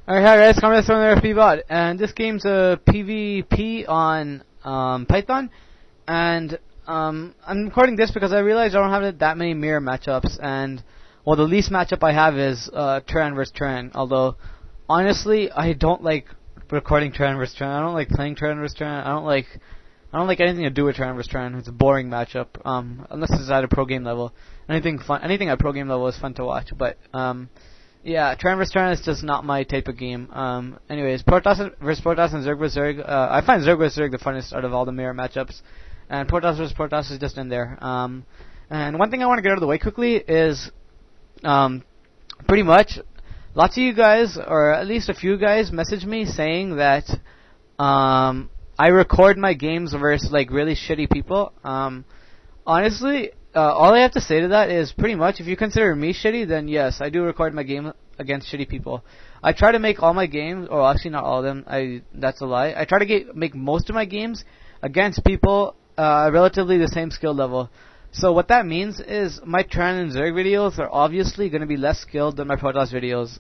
Alright, hi guys, CombaT-EX, and this game's a PvP on Python, and I'm recording this because I realized I don't have that many mirror matchups, and well, the least matchup I have is Terran vs Terran. Although honestly, I don't like recording Terran vs Terran. I don't like playing Terran vs Terran. I don't like anything to do with Terran vs Terran. It's a boring matchup, unless it's at a pro game level. Anything at pro game level is fun to watch, but yeah, Terran vs Terran is just not my type of game. Anyways, Protoss vs Protoss and Zerg vs Zerg. I find Zerg vs Zerg the funnest out of all the mirror matchups, and Protoss vs Protoss is just in there. And one thing I want to get out of the way quickly is, pretty much, lots of you guys, or at least a few guys, message me saying that I record my games versus like really shitty people. Honestly, all I have to say to that is pretty much, if you consider me shitty, then yes, I do record my game against shitty people. I try to make all my games, or actually not all of them, that's a lie. I try to make most of my games against people relatively the same skill level. So what that means is my Terran and Zerg videos are obviously going to be less skilled than my Protoss videos.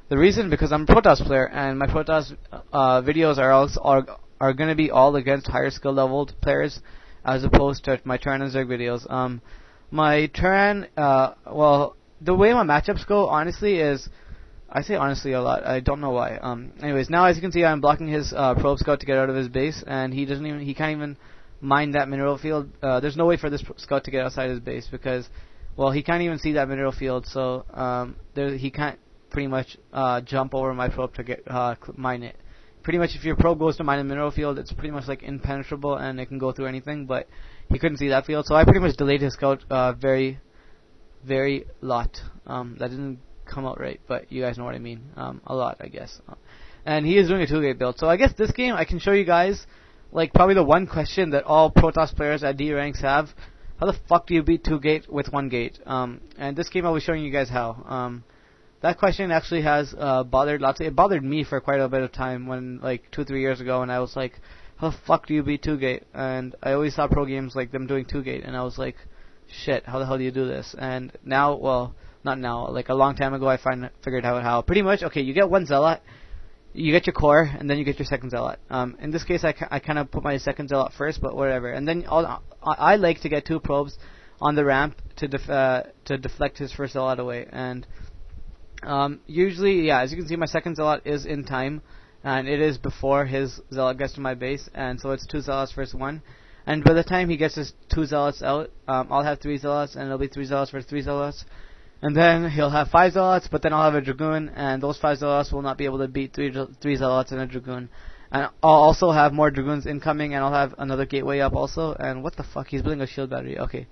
The reason, because I'm a Protoss player, and my Protoss videos are going to be all against higher skill leveled players, as opposed to my Terran and Zerg videos. My Terran, well, the way my matchups go, honestly, is, I say honestly a lot, I don't know why. Anyways, now as you can see, I'm blocking his probe scout to get out of his base, and he can't even mine that mineral field. There's no way for this scout to get outside his base, because, well, he can't even see that mineral field, so he can't pretty much jump over my probe to get mine it. Pretty much if your probe goes to mine a mineral field, it's pretty much like impenetrable and it can go through anything, but he couldn't see that field, so I pretty much delayed his scout very lot. That didn't come out right, but you guys know what I mean. A lot, I guess. And he is doing a 2-gate build, so I guess this game I can show you guys like probably the one question that all Protoss players at D ranks have: how the fuck do you beat 2-gate with 1-gate? And this game I'll be showing you guys how. That question actually has bothered lots. It bothered me for quite a bit of time when, like, 2-3 years ago, and I was like, how the fuck do you beat 2-gate? And I always saw pro games like them doing 2-gate, and I was like, shit, how the hell do you do this? And now, well, not now, like a long time ago, I figured out how. Pretty much, okay, you get one zealot, you get your core, and then you get your second zealot. In this case, I kind of put my second zealot first, but whatever. And then I like to get 2 probes on the ramp to deflect his first zealot away, and usually, yeah, as you can see, my second zealot is in time, and it is before his zealot gets to my base, and so it's 2 zealots versus 1. And by the time he gets his 2 zealots out, I'll have 3 zealots, and it'll be 3 zealots versus 3 zealots. And then he'll have 5 zealots, but then I'll have a dragoon, and those 5 zealots will not be able to beat 3 zealots and a dragoon. And I'll also have more dragoons incoming, and I'll have another gateway up also. And what the fuck? He's building a shield battery. Okay.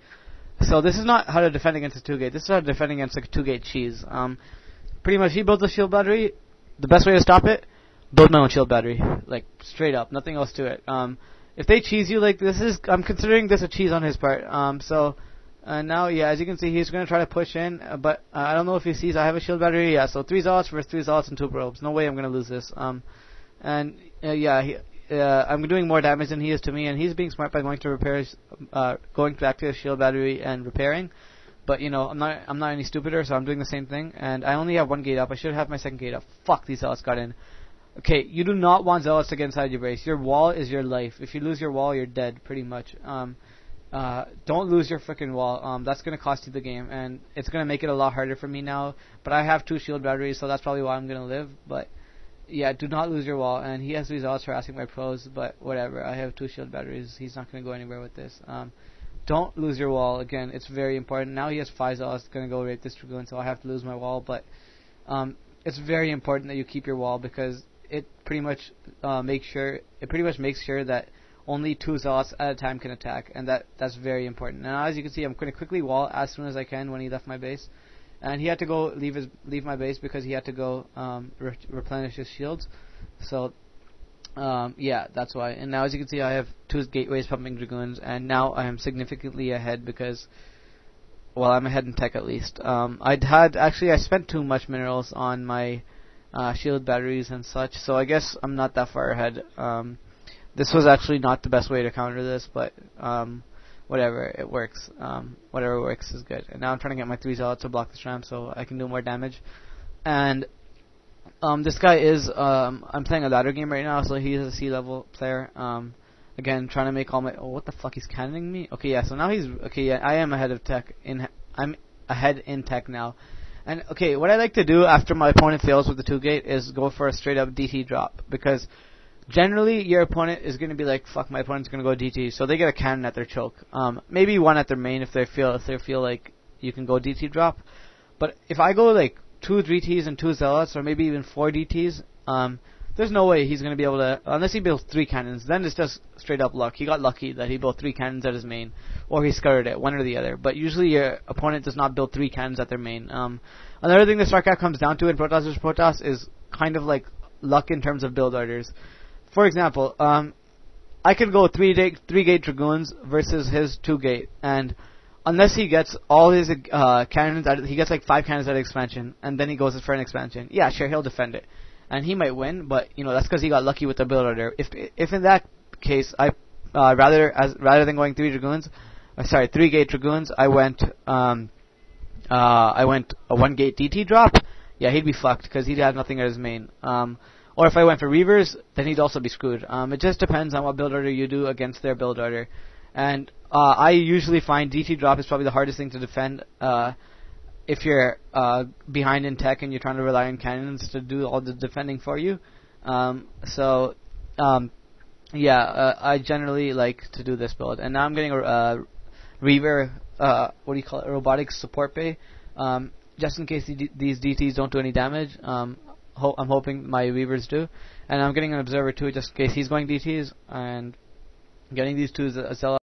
So this is not how to defend against a 2-gate. This is how to defend against like a 2-gate cheese. Pretty much, he builds a shield battery. The best way to stop it, build my own shield battery. Like, straight up. Nothing else to it. If they cheese you like this, I'm considering this a cheese on his part. Now, yeah, as you can see, he's going to try to push in, but I don't know if he sees I have a shield battery. Yeah, so 3 zealots versus 3 zealots and 2 probes. No way I'm going to lose this. I'm doing more damage than he is to me, and he's being smart by going back to his shield battery and repairing. But, you know, I'm not any stupider, so I'm doing the same thing. And I only have 1 gate up. I should have my second gate up. Fuck, these zealots got in. Okay, you do not want zealots to get inside your base. Your wall is your life. If you lose your wall, you're dead, pretty much. Don't lose your frickin' wall. That's going to cost you the game, and it's going to make it a lot harder for me now. But I have 2 shield batteries, so that's probably why I'm going to live. But, yeah, do not lose your wall. And he has 3 zealots harassing my pros, but whatever. I have 2 shield batteries. He's not going to go anywhere with this. Don't lose your wall. Again, it's very important. Now he has 5 zealots going to go rape this dragoon, so I have to lose my wall. But it's very important that you keep your wall, because it pretty much makes sure that only 2 zealots at a time can attack, and that's very important. Now, as you can see, I'm going to quickly wall as soon as I can when he left my base, and he had to go leave my base because he had to go replenish his shields. So. Yeah, that's why. And now, as you can see, I have 2 gateways pumping dragoons, and now I am significantly ahead because, well, I'm ahead in tech at least. I spent too much minerals on my shield batteries and such, so I guess I'm not that far ahead. This was actually not the best way to counter this, but whatever, it works. Whatever works is good. And now I'm trying to get my 3 zealots to block this ramp so I can do more damage. And This guy is I'm playing a ladder game right now, so he's a C level player. Again, trying to make all my. Oh, what the fuck? He's cannoning me. Okay, yeah. So now he's okay. Yeah, I am ahead of tech. I'm ahead in tech now. And okay, what I like to do after my opponent fails with the 2-gate is go for a straight up DT drop, because generally your opponent is going to be like, fuck, my opponent's going to go DT, so they get a cannon at their choke. Maybe one at their main if they feel like you can go DT drop. But if I go like 2 3Ts and 2 zealots, or maybe even 4 DTs, there's no way he's going to be able to, unless he builds 3 cannons. Then it's just straight up luck. He got lucky that he built 3 cannons at his main, or he scuttered it, one or the other. But usually your opponent does not build 3 cannons at their main. Another thing that Starcraft comes down to in Protoss vs. Protoss is kind of like luck in terms of build orders. For example, I could go 3-gate Dragoons versus his 2-gate, and unless he gets all his cannons, he gets like 5 cannons at expansion, and then he goes for an expansion. Yeah, sure, he'll defend it, and he might win, but that's because he got lucky with the build order. If in that case, I rather than going 3-gate Dragoons, I went a 1-gate DT drop. Yeah, he'd be fucked because he'd have nothing at his main. Or if I went for Reavers, then he'd also be screwed. It just depends on what build order you do against their build order. And I usually find DT drop is probably the hardest thing to defend if you're behind in tech and you're trying to rely on cannons to do all the defending for you. I generally like to do this build. And now I'm getting a Reaver, robotics support bay, just in case these DTs don't do any damage. I'm hoping my Reavers do. And I'm getting an Observer too, just in case he's going DTs, and getting these 2 Zealots.